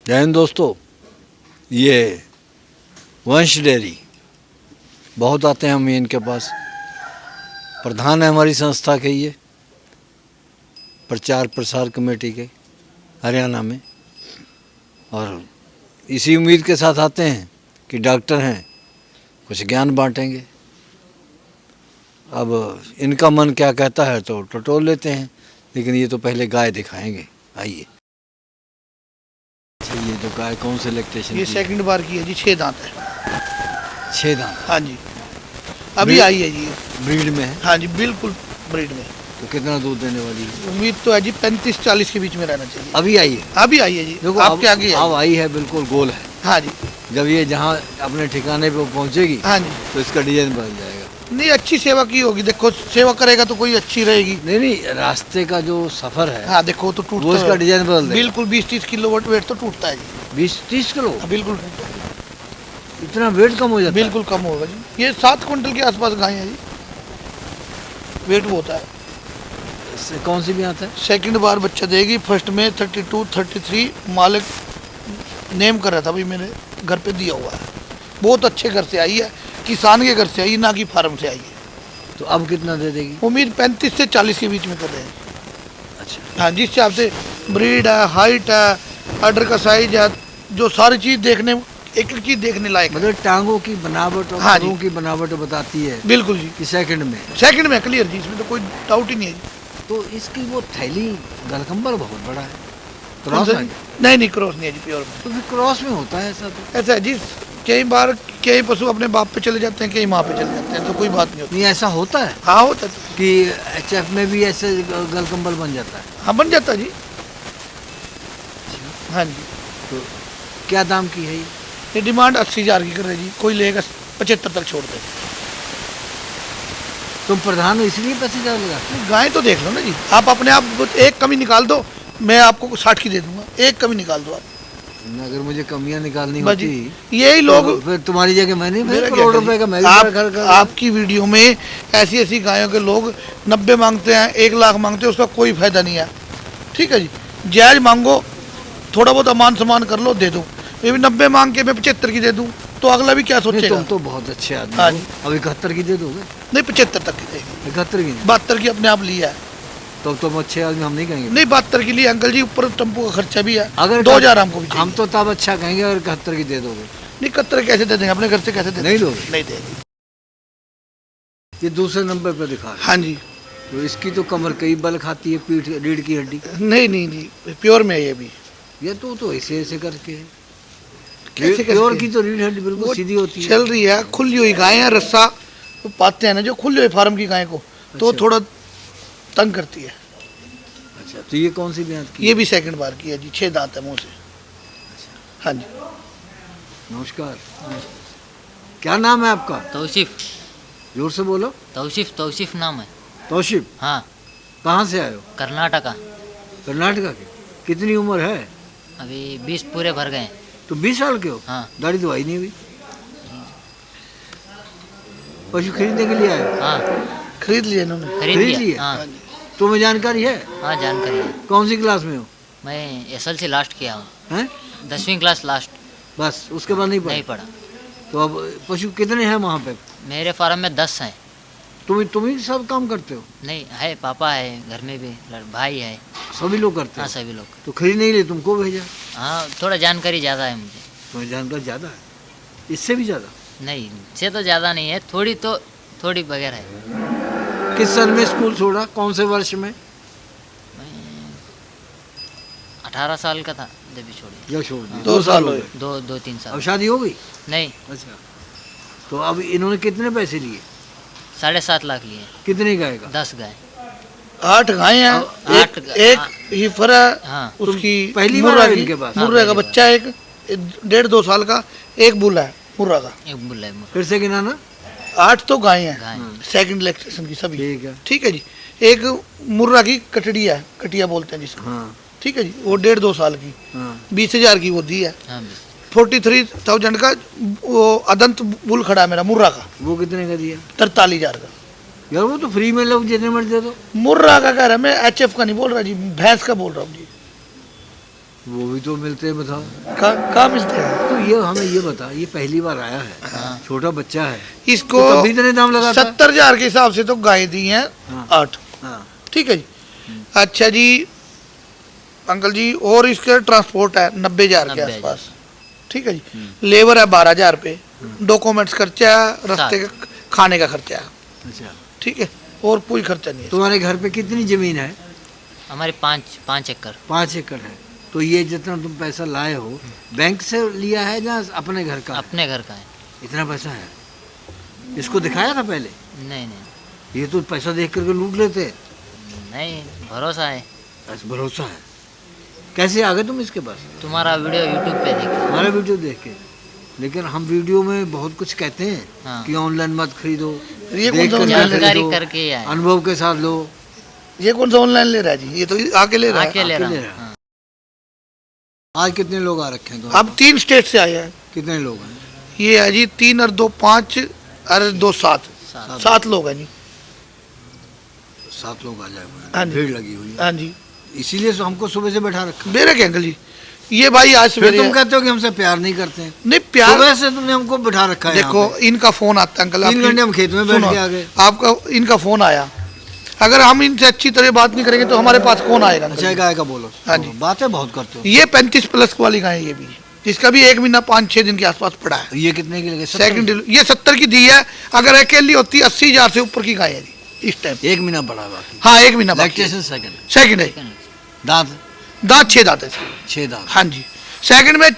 जय हिंद दोस्तों। ये वंश डेयरी बहुत आते हैं हम इनके पास। प्रधान है हमारी संस्था के ये प्रचार प्रसार कमेटी के हरियाणा में, और इसी उम्मीद के साथ आते हैं कि डॉक्टर हैं, कुछ ज्ञान बांटेंगे। अब इनका मन क्या कहता है तो टटोल लेते हैं, लेकिन ये तो पहले गाय दिखाएंगे। आइए। ये जो गाय कौन से लैक्टेशन ये की? सेकंड बार की है जी, 6 दांत है। 6 दांत? हाँ जी, अभी ब्रीड- आई है जी। ब्रीड में है? हाँ जी, बिल्कुल ब्रीड में। तो कितना दूध देने वाली है? उम्मीद तो है जी 35-40 के बीच में रहना चाहिए। अभी आई है? अभी आई है जी, देखो आपके आगे अब है। आई है, बिल्कुल गोल है। हाँ जी, जब ये जहाँ अपने ठिकाने पे पहुँचेगी हाँ जी। तो इसका डिजाइन बदल जाएगा। नहीं, अच्छी सेवा की होगी। देखो, सेवा करेगा तो कोई अच्छी रहेगी। नहीं नहीं, रास्ते का जो सफर है हाँ देखो, तो टूटता वो इसका है। डिजाइन बदल देगा। बिल्कुल 20-30 किलो वेट तो टूटता है जी। 20-30 किलो? हाँ, बिल्कुल टूटता है। इतना वेट कम हो जाता है? बिल्कुल कम होगा जी। ये 7 क्विंटल के आसपास गाय है जी, वेट वो होता है। इससे कौन सी भी आता है? सेकंड बार बच्चा देगी। फर्स्ट में 32-33 मालिक नेम कर रहा था, भाई मेरे घर पे दिया हुआ है। बहुत अच्छे घर से आई है, किसान के घर से आई, ना कि फार्म से आई है। तो अब कितना दे देगी? उम्मीद 35 से 40 के बीच में कर रहे हैं। अच्छा, हाँ, जिस हिसाब से ब्रीड है, हाइट है, अडर का साइज है, जो सारी चीज़ देखने, एक एक चीज़ देखने लायक है। मतलब टांगों की बनावट और हाँ जी। पैरों की बनावट बताती है बिल्कुल जी, कि सेकंड में। सेकंड में क्लियर जी, इसमें तो कोई डाउट ही नहीं है जी। तो इसकी वो थैली गलकंबर बहुत बड़ा है। कौन क्रॉस सा है? जी? नहीं नहीं, क्रॉस नहीं है जी, प्योर में। तो फिर क्रॉस में होता है ऐसा? तो ऐसा है जी, कई बार कई पशु अपने बाप पे चले जाते हैं, कई माँ पे चले जाते हैं, तो कोई बात नहीं होती। नहीं, ऐसा होता है हाँ होता है। कि एचएफ में भी ऐसे गलकंबल बन जाता है? हाँ, बन जाता है जी। हाँ जी, तो क्या दाम की है ये? ये डिमांड 80,000 की कर रहे जी, कोई लेगा 75 तक छोड़ दे। तुम प्रधान हो इसलिए 25,000 लगा? गाय तो देख लो ना जी, आप अपने आप एक कमी निकाल दो, मैं आपको 60 की दे दूंगा। एक कमी निकाल दो आप अगर मुझे कमियां निकालनी बस जी। होती यही लोग, तो फिर तुम्हारी जगह मैं नहीं, मेरा फिर क्या करोड़ करें? रुपए का मैं भी आप, घर कर। आपकी वीडियो में ऐसी ऐसी गायों के लोग 90 मांगते हैं, 1 लाख मांगते हैं, उसका कोई फायदा नहीं है। ठीक है जी, जायज मांगो, थोड़ा बहुत अमान सम्मान कर लो, दे दो। ये भी 90 मांग के मैं 75 की दे दूं तो अगला भी क्या नहीं, सोचेगा? तुम तो बहुत अच्छे आदमी हाँ हो। जी। अब 71 की दे दोगे? नहीं, 75 तक की देगी। 71 की नहीं? 72 की अपने आप लिया है। तो तुम अच्छे आदमी हम नहीं कहेंगे? नहीं, 72 के लिए अंकल जी, ऊपर टेम्पो का खर्चा भी है। अगर 2,000 हमको भी चाहिए। हम तो तब अच्छा कहेंगे अगर 71 की दे दोगे। नहीं, 71 कैसे दे देंगे? अपने घर से कैसे दे नहीं देंगे? दोगे? नहीं देंगे। ये दूसरे नंबर पे दिखा रहे हाँ जी। हो। तो इसकी तो कमर कई बल खाती है, पीठ रीढ़ की हड्डी। नहीं नहीं नहीं, प्योर में है ये भी। ये तो ऐसे ऐसे करके है। कैसे प्योर करके? की तो रीढ़ हड्डी बिल्कुल वो सीधी होती है। चल रही है, खुली हुई गाय है, रस्सा तो पाते हैं ना जो खुली हुई फार्म की गाय को, तो अच्छा। थोड़ा तंग करती है। अच्छा, तो ये कौन सी ब्याज की? ये भी सेकंड बार की है जी, 6 दांत है मुंह से। हाँ जी। नमस्कार, क्या नाम है आपका? तौसीफ। जोर से बोलो। तौसीफ नाम है। तौशिफ, हाँ, कहाँ से आए हो? कर्नाटका। कर्नाटका के? कितनी उम्र है? अभी 20 पूरे भर गए। तो 20 साल के हो? हाँ दाढ़ी दवाई नहीं हुई? पशु खरीदने के लिए आए हो? हाँ, खरीद लिए इन्होंने। खरीद खरीद लिए? लिया। हाँ तुम्हें जानकारी है? हाँ, जानकारी है। कौन सी क्लास में हो? मैं SLC लास्ट किया हूँ, हैं? 10वीं क्लास लास्ट। बस उसके बाद नहीं नहीं पढ़ा? पढ़ा। तो अब पशु कितने हैं वहाँ पे? मेरे फार्म में 10 हैं। तुम ही सब काम करते हो? नहीं है, पापा है घर में भी, भाई है। सभी लोग करते हाँ, हो? सभी लोग। तो खरीदने के लिए तुमको भेजा? हाँ, थोड़ा जानकारी ज़्यादा है मुझे। तुम्हें जानकारी ज़्यादा है? इससे भी ज़्यादा? नहीं, इससे तो ज़्यादा नहीं है, थोड़ी वगैरह है। किस सन में स्कूल छोड़ा? कौन से वर्ष में? मैं 18 साल का था जब छोड़ी। या छोड़ दी? 2 साल हुए। 2-3 अब साल। शादी हो गई? नहीं, अच्छा, तो अब इन्होंने कितने पैसे लिए? 7.5 लाख लिए। कितने गाय का? 10 गाय। 8 गाय हैं, आठ एक ही फरा हाँ, उसकी। पहली बार मुर्रा आए की- इनके पास? मुर्रे का हाँ, बच्चा है, एक 1.5-2 साल का, एक बुला है मुर्रा का। एक बुल्ला है। फिर से गिनाना। 8 तो गाय हैं, गाय। सेकंड लैक्टेशन की सभी। ठीक है। ठीक है जी। एक मुर्रा की कटड़ी है, कटिया बोलते हैं जिसको। हाँ ठीक है जी, वो 1.5-2 साल की, हाँ 20,000 की वो दी है। हाँ, 43,000 का वो अदंत बुल खड़ा है मेरा मुर्रा का, वो कितने का दिया? 43,000 का। यार वो तो फ्री में लोग जितने मर्जी दे दो। मुर्रा का कह रहा है, मैं HF का नहीं बोल रहा जी, भैंस का बोल रहा हूँ जी। वो भी तो मिलते हैं, बताओ। कहाँ मिलते हैं? तो ये हमें ये बता, ये पहली बार आया है, छोटा बच्चा है, इसको तो तभी इतने दाम लगाता है? 70,000 के हिसाब से तो गाय दी हैं हाँ। 8। हाँ। ठीक है जी। अच्छा जी अंकल जी, और इसका ट्रांसपोर्ट है 90,000 के 90,000। आसपास। ठीक है जी। लेबर है 12,000 रुपये, डॉक्यूमेंट्स खर्चा है, रास्ते का खाने का खर्चा है। अच्छा, ठीक है, और कोई खर्चा नहीं है। तुम्हारे घर पे कितनी जमीन है? हमारे 5 एकड़। 5 एकड़ है। तो ये जितना तुम पैसा लाए हो, बैंक से लिया है या अपने घर का? अपने घर का है। इतना पैसा है? इसको दिखाया था पहले? नहीं नहीं ये तो पैसा देख करके लूट लेते। नहीं, भरोसा है। बस भरोसा है। कैसे आ गए तुम इसके पास? तुम्हारा वीडियो यूट्यूब पे देखा। हमारा वीडियो देख के। लेकिन हम वीडियो में बहुत कुछ कहते हैं हाँ। कि ऑनलाइन मत खरीदो, ये देख कौन सा कर ऑनलाइन जानकारी खरीदो, करके आए। अनुभव के साथ लो। ये कौन सा ऑनलाइन ले रहा है जी? ये तो आके ले रहा है। आके ले रहा आके ले हूँ। रहा। हाँ। आज कितने लोग आ रखे हैं तो? अब 3 स्टेट से आए हैं। कितने लोग हैं? ये है जी 3 और 2 5 और 2 7। 7 लोग हैं जी। 7 लोग आ हाँ जाए, जी। भीड़ लगी हुई है। हाँ जी। इसीलिए तो हमको सुबह से बैठा रखा। मेरे क्या अंकल जी, ये भाई आज फिर सवेरे तुम कहते हो कि हमसे प्यार नहीं करते हैं। नहीं प्यार। सुबह से तुमने हमको बैठा रखा है। देखो यहाँ पे। इनका फोन आता है अंकल। 3 घंटे हम खेत में बैठ सुनो, के आ गए। आपका इनका फोन आया, अगर हम इनसे अच्छी तरह बात नहीं करेंगे तो हमारे पास कौन आएगा अंकल अच्छा जी? गाय का बोलो। हाँ जी। बातें बहुत करते हो। ये 35 प्लस वाली गाय है ये भी, इसका भी 1 महीना 5-6 दिन के आसपास पड़ा है। ये कितने की लगे? सेकंड ये 70 की दी है, अगर अकेली होती 80,000 से ऊपर की गाय है जी इस टाइम। 1 महीना बड़ा बाकी। हाँ 1 महीना बाकी है। Lactation second. सेकंड है। दांत दांत 6 दांत है। 6 दांत। हाँ जी, सेकंड में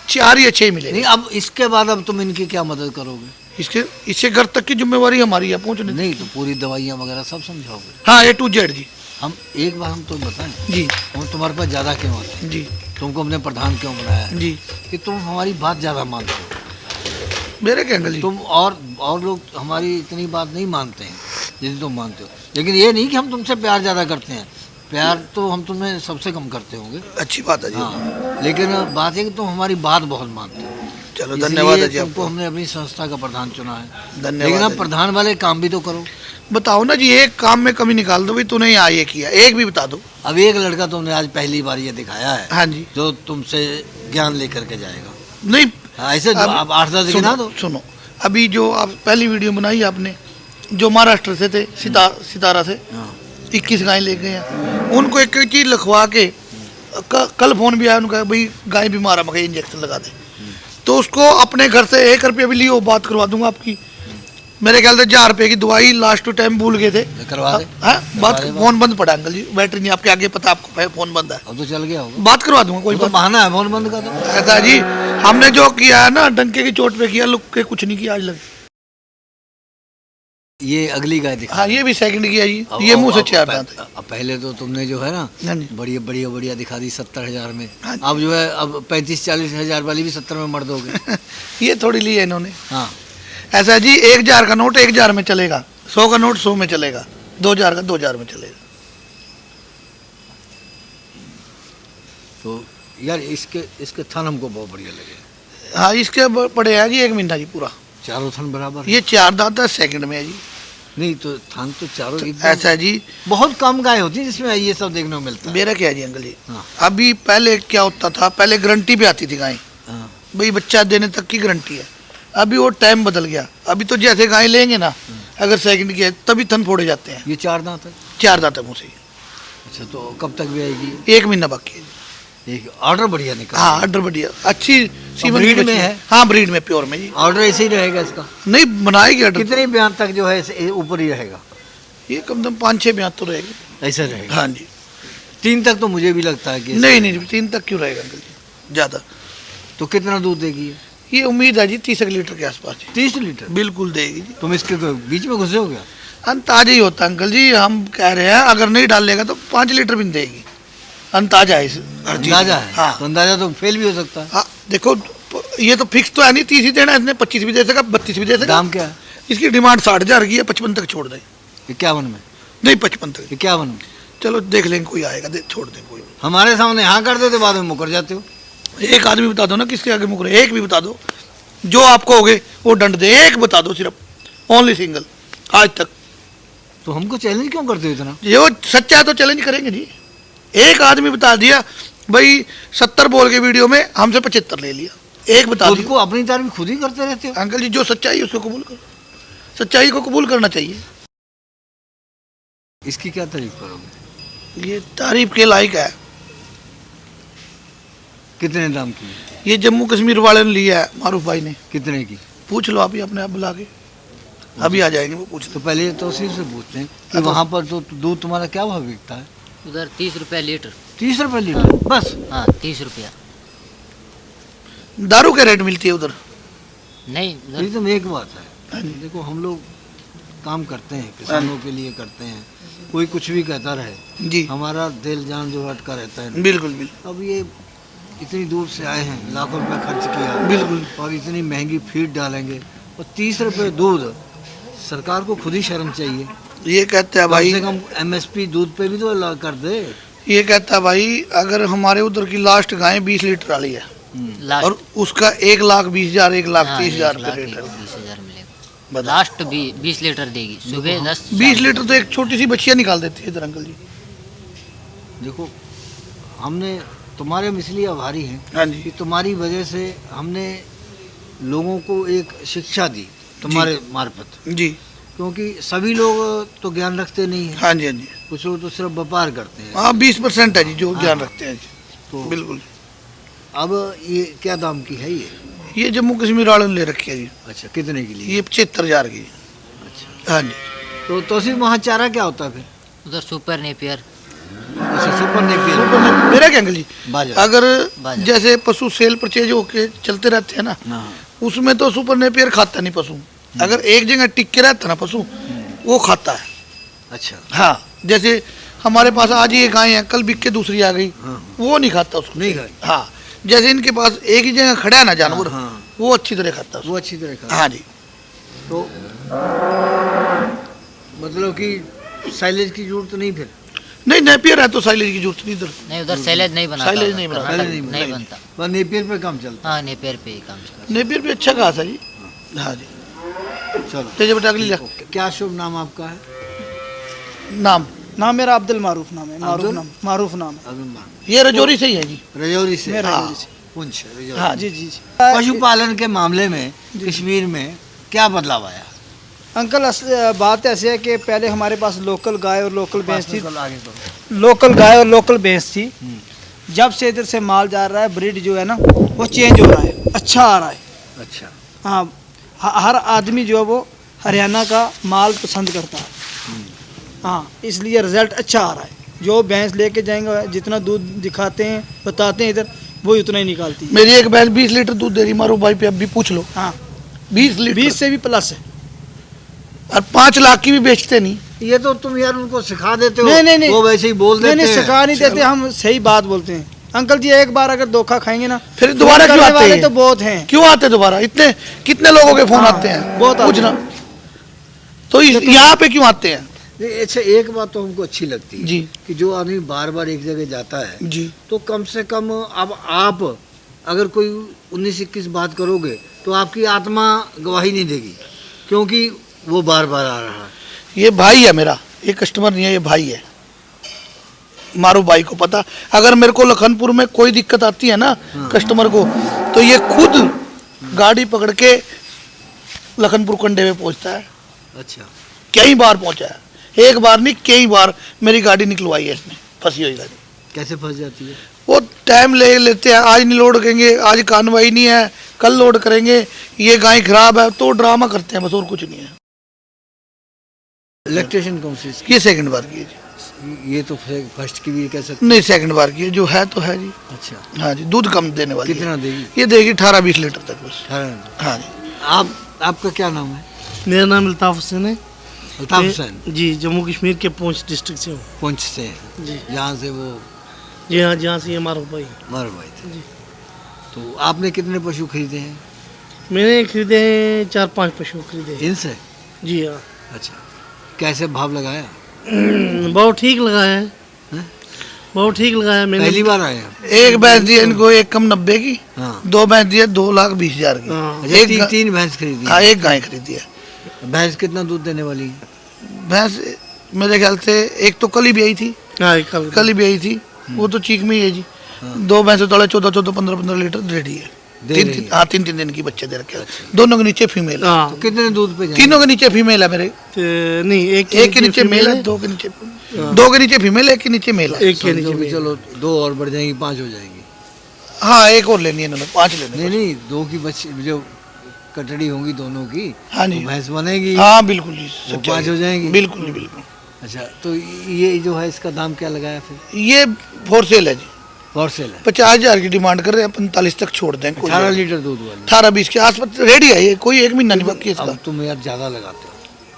4 या 6 मिले। नहीं, अब इसके बाद अब तुम इनकी क्या मदद करोगे? इससे घर तक की जिम्मेवारी हमारी है पहुंचने की। नहीं तो पूरी दवाइयाँ वगैरह सब समझाओगे? हाँ A to Z जी। हम एक बार हम तो बताएं, जी हम तुम्हारे पास ज़्यादा क्यों आते हैं? जी तुमको हमने प्रधान क्यों बनाया है? जी। कि तुम हमारी बात ज़्यादा मानते हो। मेरे क्या अंकल जी? तुम और लोग हमारी इतनी बात नहीं मानते हैं जितनी तुम मानते हो। लेकिन ये नहीं कि हम तुमसे प्यार ज़्यादा करते हैं, प्यार तो हम तुम्हें सबसे कम करते होंगे। अच्छी बात है जी। हाँ, लेकिन बात है कि तुम हमारी बात बहुत मानते हो। चलो इसलिए धन्यवाद है जी तुमको आपको। हमने अपनी संस्था का प्रधान चुना है। धन्यवाद लेकिन है अब जी। प्रधान वाले काम भी तो करो। बताओ ना जी, एक काम में कमी निकाल दो भाई, तूने यहाँ ये किया, एक भी बता दो। अब एक लड़का तुमने आज पहली बार ये दिखाया है हाँ जी। जो तुमसे ज्ञान लेकर के जाएगा। नहीं हाँ, ऐसे अब आप 8-10 गिना दो। सुनो, अभी जो आप पहली वीडियो बनाई आपने, जो महाराष्ट्र से थे, सितारा से हाँ। 21 गाय ले गए हैं, उनको एक एक चीज लिखवा के कल फोन भी आया उनका, भाई गाय बीमार है, मगर इंजेक्शन लगा दे। तो उसको अपने घर से 1 रुपया भी लियो, बात करवा दूंगा आपकी। मेरे ख्याल से 1000 रुपये की दवाई लास्ट टाइम भूल गए थे। करवा दे। हाँ बात, करवा दे फोन बंद पड़ा अंकल जी, बैटरी नहीं आपके आगे, पता आपको फोन बंद है। अब तो चल गया होगा। बात करवा दूंगा, कोई वो तो बात बहाना है, फोन बंद कर दो। ऐसा जी, हमने जो किया है ना डंके की चोट पे किया, लुक के कुछ नहीं किया आज लग। ये अगली गाय दिखा। हाँ ये भी सेकंड किया जी, अब- ये अब- मुंह से अब- 4 अब- दांत है। अब पहले तो तुमने जो है ना हाँ जी। बढ़िया बढ़िया बढ़िया दिखा दी 70,000 में। हाँ जी। अब जो है अब 35-40 हज़ार वाली भी 70 में मर दोगे। ये थोड़ी ली है इन्होंने। हाँ, ऐसा है जी, 1000 का नोट 1000 में चलेगा, 100 का नोट 100 में चलेगा, 2000 का 2000 में चलेगा। तो यार इसके थन हमको बहुत बढ़िया लगे। हाँ इसके पड़े हैं जी 1 महीना जी पूरा। चारों थन बराबर। ये 4 दांत है, सेकंड में है जी। नहीं तो थन तो चारों एकदम- ऐसा है जी, बहुत कम गाय होती है जिसमें ये सब देखने को मिलता है। मेरा क्या है जी अंकल जी, हाँ। अभी पहले क्या होता था, पहले गारंटी पे आती थी गाय, हाँ, भाई बच्चा देने तक की गारंटी है। अभी वो टाइम बदल गया, अभी तो जैसे गाय लेंगे ना, अगर सेकंड की है तभी थन फोड़े जाते हैं। ये 4 दांत है। 4 दांत है मुँह से। अच्छा, तो कब तक भी आएगी? 1 महीना बाकी है। एक ऑर्डर बढ़िया निकला। हाँ ऑर्डर बढ़िया, अच्छी सीमन की breed में बच्ची है? हाँ ब्रीड में, प्योर में जी। ऑर्डर ऐसे ही रहेगा इसका? नहीं बनाएगी ऑर्डर, कितने बयान तक जो है ऊपर ही रहेगा? ये कम से कम 5-6 ब्याह तो रहेगी। ऐसा रहेगा। हाँ जी। 3 तक तो मुझे भी लगता है कि नहीं नहीं 3 तक क्यों रहेगा अंकल जी, ज़्यादा। तो कितना दूध देगी ये? ये उम्मीद है जी 30 लीटर के आसपास जी। 30 लीटर? बिल्कुल देगी जी। तुम इसके बीच में घुसे हो गया? अंताजा ही होता अंकल जी, हम कह रहे हैं अगर नहीं डालेगा तो 5 लीटर भी नहीं देगी। अंताजा है इस हर चीज़ अंदाजा में। है? हाँ तो अंदाजा तो फेल भी हो सकता है। हाँ देखो, ये तो फिक्स तो है नहीं, 30 ही देना है, इसने 25 भी दे सका, 32 भी दे सका। दाम क्या है? इसकी डिमांड 60,000 की है, 55 तक छोड़ दें। 51 में? नहीं 55 तक, 51 में? चलो देख लेंगे, कोई आएगा छोड़ दें कोई। हमारे सामने हाँ कर देते, बाद में मुकर जाते हो। एक आदमी बता दो ना किसके आगे मुकरे, एक भी बता दो जो आप कहोगे वो दंड दे, एक बता दो सिर्फ, ओनली सिंगल आज तक। तो हमको चैलेंज क्यों करते हो इतना? ये वो सच्चा है तो चैलेंज करेंगे जी। एक आदमी बता दिया भाई 70 बोल के वीडियो में हमसे 75 ले लिया। एक बता खुद दो को अपनी तारीफ खुद ही करते रहते हो। अंकल जी, जो सच्चाई है उसको कबूल करो, सच्चाई को कबूल करना चाहिए। इसकी क्या तारीफ करोगे? ये तारीफ के लायक है। कितने दाम की? ये जम्मू कश्मीर वाले ने लिया है, मारूफ भाई ने। कितने की? पूछ लो अभी अपने आप बुला के, अभी आ जाएंगे वो, पूछ तो लो। पहले तौसीफ से पूछते हैं कि तो- वहाँ पर तो दूध तुम्हारा क्या भाव बिकता है? उधर 30 रुपया लीटर। 30 रुपये लीटर बस? हाँ 30 रुपया। दारू के रेट मिलती है उधर? नहीं उधर एकदम एक बात है, देखो हम लोग काम करते हैं, किसानों के लिए करते हैं, कोई कुछ भी कहता रहे, जी हमारा दिल जान जो अटका रहता है। बिल्कुल बिल्कुल अब ये इतनी दूर से आए हैं, लाखों रुपए खर्च किया, बिल्कुल। और इतनी महंगी फीड डालेंगे और 30 रुपये दूध, सरकार को खुद ही शर्म चाहिए। ये कहते हैं भाई, कम से कम MSP दूध पे भी तो ला कर दे। ये कहता है भाई, अगर हमारे उधर की लास्ट गाय 20 लीटर वाली है लास्ट। और उसका 1,20,000 हाँ, 1,30,000 1,20,000 रुपये रेट है। 20,000 मिलेगा। बता। लास्ट भी 20 लीटर देगी सुबह 10 20 लीटर तो एक छोटी सी बच्चियाँ निकाल देती है इधर अंकल जी। देखो हमने तुम्हारे हम इसलिए आभारी हैं हाँ जी कि तुम्हारी वजह से हमने लोगों को एक शिक्षा दी तुम्हारे मार्फत, जी क्योंकि सभी लोग तो ज्ञान रखते नहीं हैं, हाँ जी हाँ जी। कुछ लोग तो सिर्फ व्यापार करते हैं। हाँ 20% है जी जो ध्यान हाँ। रखते हैं जी। तो बिल्कुल। अब ये क्या दाम की है ये? ये जम्मू कश्मीर वालों ने ले रखी है जी। अच्छा, कितने की लिए? ये 75,000 की। अच्छा, हाँ जी। तो तौसीफ वहाँ चारा क्या होता है फिर? उधर सुपर नेपियर। अच्छा, सुपर नेपियर। मेरा क्या अंकल जी, बाजरा। अगर बाजरा। जैसे पशु सेल परचेज होके चलते रहते हैं ना, हाँ, उसमें तो सुपर नेपियर खाता नहीं पशु। अगर एक जगह टिक के रहता ना पशु, वो खाता है। अच्छा, हाँ, जैसे हमारे पास आज ये गाय है, कल बिक के दूसरी आ गई, हाँ, वो नहीं खाता उसको। नहीं खाई। हाँ, जैसे इनके पास एक ही जगह खड़ा है ना जानवर, हाँ, हाँ। वो अच्छी तरह खाता है वो अच्छी तरह उसको। खा। हाँ जी। तो मतलब कि साइलेज की जरूरत नहीं फिर? नहीं, नेपियर है तो साइलेज की जरूरत नहीं इधर। नहीं उधर सैलेज नहीं बनता। साइलेज उधर नहीं बनता। कर्नाटक नहीं नहीं बनता। बस नेपियर पे काम चलता हाँ नेपियर पे ही काम चलता। नेपियर भी अच्छा घास है जी। हाँ जी। है। चलो, तेज बेटा अगली ओके। क्या शुभ नाम आपका है? नाम, नाम मेरा अब्दुल मारूफ नाम है। मारूफ अब्दुल? नाम, मारूफ नाम है। अभिमान। ये रजौरी से ही है जी। रजौरी से? मेरा हाँ। रजौरी से। पुंछ, रजौरी। हाँ जी जी जी। पशुपालन के मामले में कश्मीर में क्या बदलाव आया? अंकल बात ऐसे है कि पहले हमारे पास लोकल गाय और लोकल भैंस थी। कल आगे करो। लोकल गाय और लोकल भैंस थी। जब से इधर से माल जा रहा है, ब्रीड जो है ना वो चेंज हो रहा है, अच्छा आ रहा है। अच्छा, हाँ, हर आदमी जो है वो हरियाणा का माल पसंद करता है। हाँ, इसलिए रिजल्ट अच्छा आ रहा है। जो भैंस लेके जाएंगे, जितना दूध दिखाते हैं बताते हैं इधर, वो उतना ही निकालती है। मेरी एक भैंस 20 लीटर दूध दे रही, मारो भाई पे अब भी पूछ लो। हाँ, 20 लीटर। 20 से भी प्लस है। और 5 लाख की भी बेचते नहीं। ये तो तुम यार उनको सिखा देते हो। नहीं, नहीं, नहीं। वो वैसे ही बोल नहीं देते नहीं, हैं। सिखा नहीं देते, हम सही बात बोलते हैं। अंकल जी एक बार अगर धोखा खाएंगे ना, फिर दोबारा क्यों करने आते वाले हैं? तो बहुत हैं। क्यों आते दोबारा? इतने कितने लोगों के फोन हाँ, आते हैं, बहुत आते पूछना। हैं। तो यहाँ पे क्यों आते हैं? नहीं, अच्छा, एक बात तो हमको अच्छी लगती है जी कि जो आदमी बार बार एक जगह जाता है, जी। तो कम से कम अब आप अगर कोई 19-21 बात करोगे तो आपकी आत्मा गवाही नहीं देगी, क्योंकि वो बार बार आ रहा है। ये भाई है मेरा, ये कस्टमर नहीं है, ये भाई है। मारो भाई को पता, अगर मेरे को लखनपुर में कोई दिक्कत आती है ना कस्टमर को, तो ये खुद गाड़ी पकड़ के लखनपुर कंडे में पहुंचता है। अच्छा, कई बार पहुंचा है, एक बार नहीं कई बार मेरी गाड़ी निकलवाई है इसने, फंसी हुई गाड़ी। कैसे फंस जाती है? वो टाइम ले लेते हैं, आज नहीं लोड करेंगे, आज कार्रवाई नहीं है, कल लोड करेंगे, ये गाय खराब है, तो ड्रामा करते हैं बस, और कुछ नहीं है। इलेक्ट्रिशियन कौन सी इसकी? ये सेकंड बार की है जी। ये तो फर्स्ट की भी कह सकते। नहीं, सेकंड बार की है, जो है तो है जी। अच्छा, हाँ जी, दूध कम देने वाली है। कितना देगी? ये देगी 18-20 लीटर तक बस। 18। हाँ जी। आपका क्या नाम है? मेरा नाम अल्ताफ हुसैन है। अल्ताफ हुसैन। जी, जम्मू कश्मीर के पुंछ डिस्ट्रिक्ट से हूँ। पुंछ से हैं। जी जहाँ से वो जी हाँ, जहाँ से ये मारूफ भाई। मर गए थे। तो आपने कितने पशु खरीदे हैं मैंने खरीदे हैं 4-5 पशु खरीदे हैं। इनसे? जी हाँ। अच्छा, कैसे भाव लगाया? बहुत ठीक लगाया है, हैं? बहुत ठीक लगाया मैंने। पहली बार आए हैं? एक भैंस दी है इनको, एक कम 90 की, हाँ। 2 भैंस दी है 2,20,000 की। हाँ। अच्छा, एक तीन भैंस खरीदी हाँ, है। एक गाय खरीदी है। भैंस कितना दूध देने वाली है? भैंस मेरे ख्याल से एक तो कल ही भी आई थी, हाँ, कल कल ही भी आई थी, वो तो चीक में ही है जी। दो भैंसों तोड़े 14-15 लीटर रेडी है। दे रही है। हाँ 3 दिन की बच्चे दे रखे हैं। दोनों के नीचे फीमेल है। हाँ तो कितने दूध पे जाएंगे? तीनों के नीचे फीमेल है मेरे। नहीं, एक के नीचे मेल है, दो के नीचे फीमेल है, एक के नीचे मेल है। एक के समझो नीचे कि चलो 2 और बढ़ जाएंगी, 5 हो जाएंगी। हाँ एक और लेनी है इन्होंने, 5 लेने नहीं नहीं, 2 की बच्ची जो कटड़ी होंगी दोनों की, हाँ जी। तो भैंस बनेगी। हाँ बिल्कुल जी, वो सच्चाई 5 हो जाएंगी। बिल्कुल नहीं बिल्कुल। अच्छा, तो ये जो है इसका दाम क्या लगाया फिर? ये फॉर सेल है जी। फॉर सेल है। 50,000 की डिमांड कर रहे हैं, 45 तक छोड़ दें। 18 लीटर दूध वाली। 18-20 के आसपास रेडी है ये, कोई 1 महीना नहीं बाकी है इसका। अब तुम यार ज्यादा लगाते हो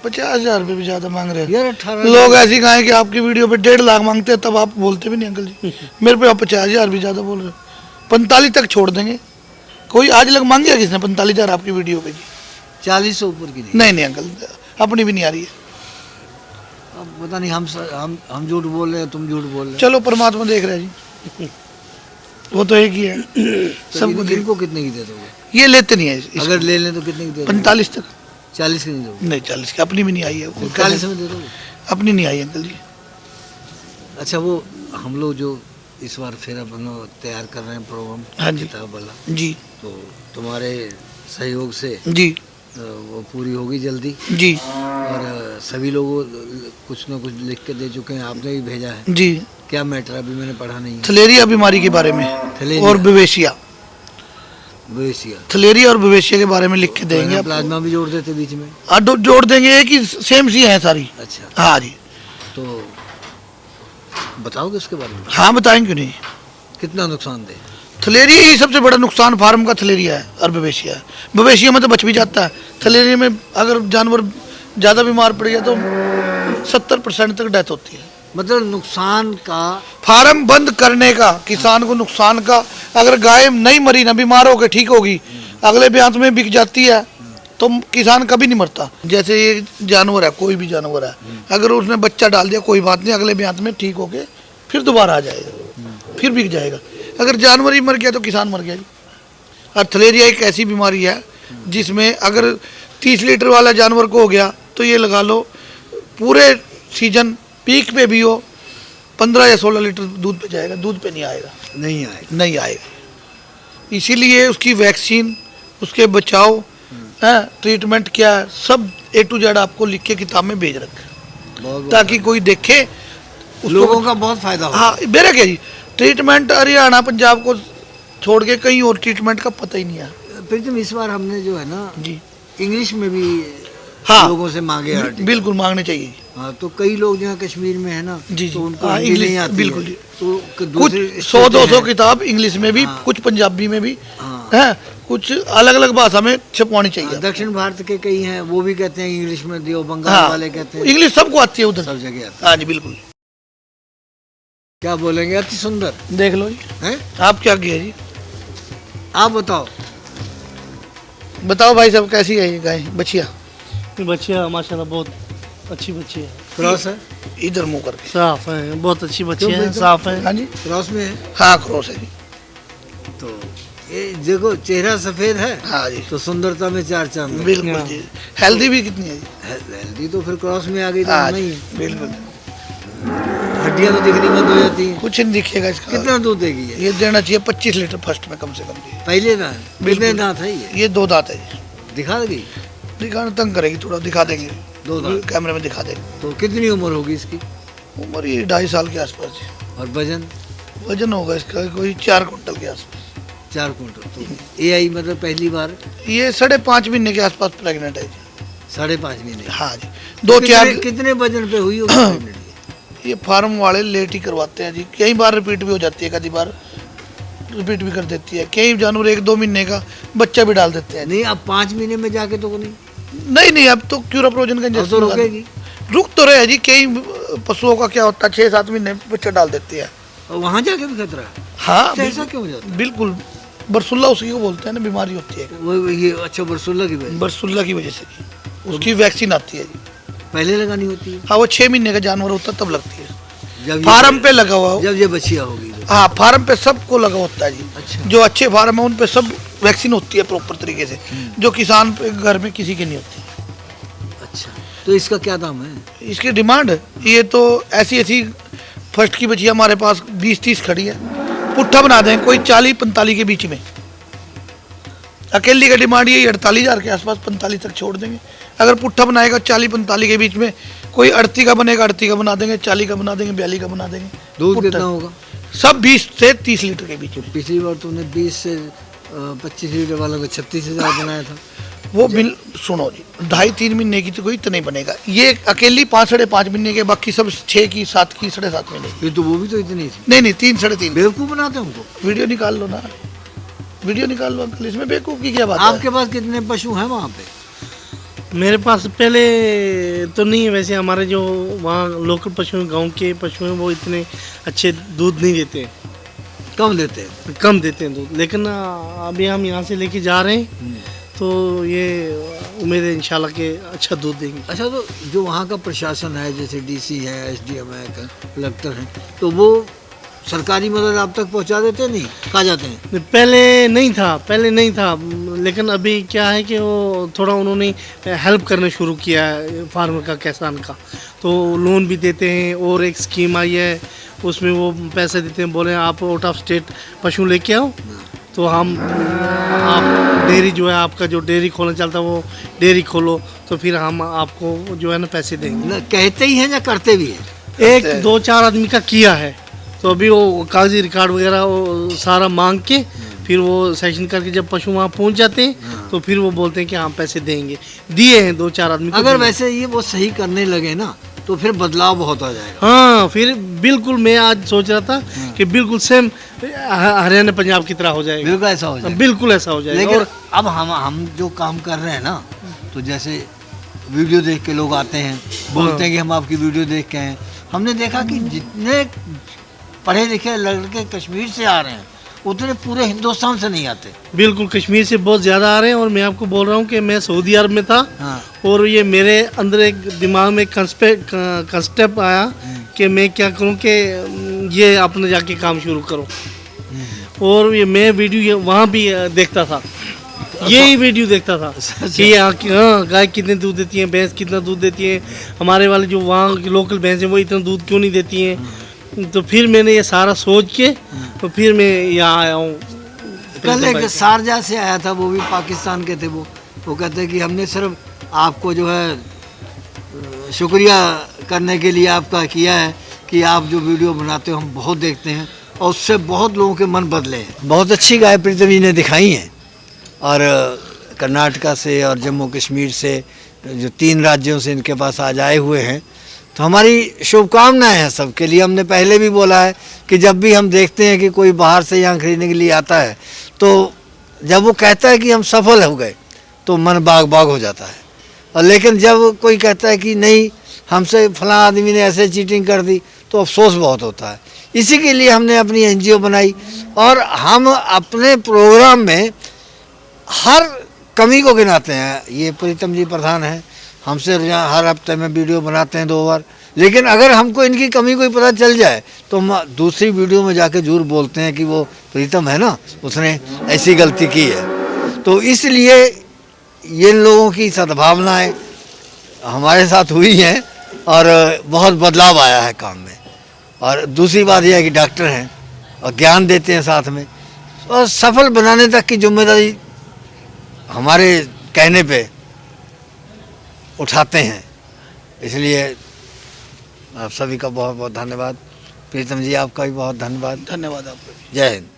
50,000 रुपये भी ज्यादा मांग रहे हैं यार। 18 लोग। ऐसी गाय कि आपकी वीडियो पे 1.5 लाख मांगते हैं, तब आप बोलते भी नहीं अंकल जी। मेरे पे आप 50,000 भी ज्यादा बोल रहे हो। 45 तक छोड़ देंगे। कोई आज लग मांग गया किसने 45,000 आपकी वीडियो पे जी? 40 से ऊपर की नहीं। नहीं नहीं अंकल, अपनी भी नहीं आ रही है। अब पता नहीं, हम झूठ बोल रहे हैं, तुम झूठ बोल रहे हो। चलो परमात्मा देख रहा है जी, वो तो एक ही है। तो सबको देख। इनको कितने की दे दोगे? ये लेते नहीं है इसको। अगर ले लें तो कितने की दे दोगे? 45 तक 40 की नहीं दोगे? नहीं, 40 की अपनी भी नहीं आई है। वो 40 कैसे- में दे दोगे? अपनी नहीं आई अंकल जी। अच्छा, वो हम लोग जो इस बार फिर अपन तैयार कर रहे हैं प्रोग्राम, हाँ जी। किताब वाला, जी तो तुम्हारे सहयोग से जी वो पूरी होगी जल्दी। जी और सभी लोगों कुछ ना कुछ लिख के दे चुके हैं, आपने भी भेजा है। जी। क्या मैटर अभी मैंने पढ़ा नहीं है। थलेरिया बीमारी के बारे में थलेरिया। और बेवेशिया, बेवेशिया। थलेरिया और बेवेशिया के बारे में लिख के देंगे। प्लाज्मा भी जोड़ देते बीच में। हाँ, जोड़ देंगे, एक ही सेम सी है सारी। अच्छा, हाँ जी। तो बताओगे उसके बारे में, हाँ बताएंगे क्यों नहीं। कितना नुकसान दे? थलेरिया ही सबसे बड़ा नुकसान फार्म का थलेरिया है और बेवेशिया है। बेवेशिया में तो बच भी जाता है, थलेरिया में अगर जानवर ज़्यादा बीमार पड़ गया तो 70% तक डेथ होती है। मतलब नुकसान का फार्म बंद करने का किसान को नुकसान का, अगर गाय नहीं मरी ना, बीमार होकर ठीक होगी, अगले ब्यांत में बिक जाती है, तो किसान कभी नहीं मरता। जैसे ये जानवर है, कोई भी जानवर है, अगर उसने बच्चा डाल दिया कोई बात नहीं, अगले ब्यांत में ठीक होके फिर दोबारा आ जाएगा, फिर बिक जाएगा। अगर जानवर ही मर गया तो किसान मर गया जी। और थलेरिया एक ऐसी बीमारी है जिसमें अगर 30 लीटर वाला जानवर को हो गया तो ये लगा लो पूरे सीजन पीक पे भी हो 15 या 16 लीटर दूध पे जाएगा, दूध पे नहीं आएगा, नहीं आएगा। नहीं आएगा। इसीलिए उसकी वैक्सीन, उसके बचाव है, ट्रीटमेंट क्या है, सब A to Z आपको लिख के किताब में भेज रखे, बहुत ताकि कोई देखे उसको। लोगों का बहुत फायदा हो। हाँ मेरा क्या जी, ट्रीटमेंट हरियाणा पंजाब को छोड़ के कहीं और ट्रीटमेंट का पता ही नहीं है फिर तुम इस बार हमने जो है ना जी। इंग्लिश में भी हाँ लोगों से मांगे आर्टिकल। बिल्कुल मांगने चाहिए। हाँ, तो कई लोग जो है कश्मीर में है ना, जी, तो जी। उनको हाँ, हिंदी इंग्लिश, नहीं आती बिल्कुल है। जी। तो कुछ दूसरे 100-200 हैं। किताब इंग्लिश में भी, हाँ। कुछ पंजाबी में भी हाँ। है, कुछ अलग अलग भाषा में छपवानी चाहिए। दक्षिण भारत के कई हैं, वो भी कहते हैं इंग्लिश में दियो, बंगाल हाँ, वाले कहते हैं, इंग्लिश सबको आती है उधर। सब जगह आता है। हाँ जी बिल्कुल। क्या बोलेंगे, अति सुंदर देख लो जी, है। आप क्या किया जी, आप बताओ। बताओ भाई साहब कैसी है ये गाय बछिया? ये बच्चियाँ माशाल्लाह बहुत अच्छी बच्ची है, क्रॉस है? इधर मुंह करके। साफ है, बहुत अच्छी बच्ची क्यों है, बोलते हो? साफ है। हाँ जी, क्रॉस में है। हाँ क्रॉस है जी। तो ये देखो, चेहरा सफेद है हाँ जी तो सुंदरता में 4 चांद। बिल्कुल जी। हेल्दी भी कितनी है जी? हेल्दी तो फिर क्रॉस में आ गई तो हाँ नहीं जी है। बिल्कुल। हड्डियां तो दिखनी बंद हो जाती हैं। कुछ नहीं दिखेगा इसका। कितना दूध देगी ये? ये देना चाहिए 25 लीटर फर्स्ट में कम से कम जी। पहले दांत, कितने बिल्कुल। दांत है ये? ये 2 दांत है जी। दिखा देगी? दिखाना तंग करेगी थोड़ा, दिखा देंगे 2 दांत। कैमरे में दिखा देंगे। तो कितनी उम्र होगी इसकी? उम्र ये 2.5 साल के आसपास जी। और वजन? वजन होगा इसका कोई 4 कुंटल के आसपास। 4 कुंटल। तो ये आई मतलब पहली बार ये 5.5 महीने के आसपास प्रेग्नेंट है जी। 5.5 महीने। हाँ जी। 2-4 कितने वजन पे हुई होगी pregnant ये? ये फार्म वाले लेट ही करवाते हैं जी, कई बार रिपीट भी हो जाती है, कई बार रिपीट भी कर देती है। कई जानवर 1-2 महीने का बच्चा भी डाल देते हैं। नहीं, अब 5 महीने में जाके तो नहीं, नहीं अब तो क्यूराप्रोजन का अब तो इंजेक्शन लगा रुकेगी। रुक तो रहे हैं जी। कई पशुओं का क्या होता है 6-7 महीने में बच्चा डाल देते हैं। और वहाँ जाके भी खतरा है। हाँ तो ऐसा क्यों हो जाता है? बिल्कुल। बरसुल्ला उसी को बोलते हैं ना, बीमारी होती है वो ये अच्छा बरसुल्ला की वजह बरसुल्ला की वजह से जी। उसकी वैक्सीन आती है जी। पहले लगानी होती है हाँ वो 6 महीने का जानवर होता है तब लगती है। जब फार्म पे लगा हुआ हो। जब ये बच्चियाँ होगी तो। हाँ फार्म पे सबको लगा होता है जी। अच्छा। जो अच्छे फार्म है उन पे सब वैक्सीन होती है प्रॉपर तरीके से, जो किसान पे घर में किसी के नहीं होती। अच्छा, तो इसका क्या दाम है? इसकी डिमांड ये तो ऐसी फर्स्ट की बचिया हमारे पास 20-30 खड़ी है, पुट्ठा बना दें कोई 40-45 के बीच में, अकेली का डिमांड यही 48,000 के आसपास, 45 तक छोड़ देंगे। अगर पुट्ठा बनाएगा 40-45 के बीच में, कोई 38 का बनेगा 38 का बना देंगे, 40 का बना देंगे, 42 का बना देंगे। दूध पुट्ठा। कितना होगा? सब 20 से 30 लीटर के बीच में। पिछली बार तुमने 20 से 25 लीटर वाला को 36,000 बनाया था। वो बिल सुनो जी, 2.5-3 महीने की तो कोई तो नहीं बनेगा, ये अकेली 5-5.5 महीने के, बाकी सब 6 की 7 की 7.5 महीने की। ये तो वो भी तो इतनी थी। नहीं 3-3.5। बेवकूफ़ बनाते हैं उनको। वीडियो निकाल लो ना, वीडियो निकाल लो अंकल, इसमें बेवकूफ़ की क्या बात है? आपके पास कितने पशु हैं वहाँ पे? मेरे पास पहले तो नहीं है, वैसे हमारे जो वहाँ लोकल पशु हैं, गांव के पशु हैं, वो इतने अच्छे दूध नहीं देते हैं, कम देते हैं। कम देते हैं दूध। लेकिन अभी हम यहाँ से लेके जा रहे हैं, तो ये उम्मीद है इंशाल्लाह के अच्छा दूध देंगे। अच्छा, तो जो वहाँ का प्रशासन है, जैसे डीसी है, एसडीएम है, कलेक्टर हैं, तो वो सरकारी मदद आप तक पहुँचा देते नहीं, कहा जाते हैं? पहले नहीं था, लेकिन अभी क्या है कि वो थोड़ा उन्होंने हेल्प करना शुरू किया है फार्मर का, किसान का, तो लोन भी देते हैं। और एक स्कीम आई है, उसमें वो पैसे देते हैं, बोले आप आउट ऑफ स्टेट पशु लेके आओ, तो हम आप डेयरी जो है, आपका जो डेयरी खोलना चलता है वो डेयरी खोलो, तो फिर हम आपको जो है ना पैसे देंगे। न कहते ही हैं या करते भी हैं? 1-2-4 आदमी का किया है, तो अभी वो कागजी रिकॉर्ड वगैरह वो सारा मांग के फिर वो सेशन करके जब पशु वहाँ पहुँच जाते हैं, तो फिर वो बोलते हैं कि हम पैसे देंगे। दिए हैं 2-4 आदमी को। अगर वैसे ये वो सही करने लगे ना, तो फिर बदलाव बहुत आ जाएगा। हाँ, फिर बिल्कुल मैं आज सोच रहा था कि बिल्कुल सेम हरियाणा पंजाब की तरह हो जाएगा। बिल्कुल ऐसा हो जाएगा। बिल्कुल ऐसा हो जाएगा। लेकिन और अब हम जो काम कर रहे हैं ना, तो जैसे वीडियो देख के लोग आते हैं, बोलते हैं कि हम आपकी वीडियो देख के हैं। हमने देखा कि जितने पढ़े लिखे लड़के कश्मीर से आ रहे हैं, उतने पूरे हिंदुस्तान से नहीं आते। बिल्कुल कश्मीर से बहुत ज़्यादा आ रहे हैं। और मैं आपको बोल रहा हूँ कि मैं सऊदी अरब में था, हाँ। और ये मेरे अंदर एक दिमाग में कंसेप्ट आया कि मैं क्या करूँ कि ये अपने जाके काम शुरू करूँ। और ये मैं वीडियो वहाँ भी देखता था, यही वीडियो देखता था कि यहाँ हाँ गाय कितने दूध देती है, भैंस कितना दूध देती है, हमारे वाले जो वहाँ की लोकल भैंस हैं वो इतना दूध क्यों नहीं देती हैं। तो फिर मैंने ये सारा सोच के तो फिर मैं यहाँ आया हूँ। कल एक शारजा से आया था, वो भी पाकिस्तान के थे। वो कहते हैं कि हमने सिर्फ आपको जो है शुक्रिया करने के लिए आपका किया है कि आप जो वीडियो बनाते हो हम बहुत देखते हैं, और उससे बहुत लोगों के मन बदले हैं। बहुत अच्छी गाय प्रीतम जी ने दिखाई हैं, और कर्नाटका से और जम्मू कश्मीर से, जो 3 राज्यों से इनके पास आज आए हुए हैं, तो हमारी शुभकामनाएं हैं सबके लिए। हमने पहले भी बोला है कि जब भी हम देखते हैं कि कोई बाहर से यहाँ खरीदने के लिए आता है, तो जब वो कहता है कि हम सफल हो गए, तो मन बाग बाग हो जाता है। और लेकिन जब कोई कहता है कि नहीं, हमसे फलां आदमी ने ऐसे चीटिंग कर दी, तो अफसोस बहुत होता है। इसी के लिए हमने अपनी NGO बनाई, और हम अपने प्रोग्राम में हर कमी को गिनाते हैं। ये प्रीतम जी प्रधान हैं, हमसे हर हफ्ते में वीडियो बनाते हैं 2 बार, लेकिन अगर हमको इनकी कमी कोई पता चल जाए, तो हम दूसरी वीडियो में जाके जरूर बोलते हैं कि वो प्रीतम है ना, उसने ऐसी गलती की है। तो इसलिए ये लोगों की सद्भावनाएं हमारे साथ हुई हैं, और बहुत बदलाव आया है काम में। और दूसरी बात यह है कि डॉक्टर हैं और ज्ञान देते हैं साथ में, और सफल बनाने तक की जिम्मेदारी हमारे कहने पे उठाते हैं। इसलिए आप सभी का बहुत बहुत धन्यवाद। प्रीतम जी आपका भी बहुत धन्यवाद। धन्यवाद आपको। जय हिंद।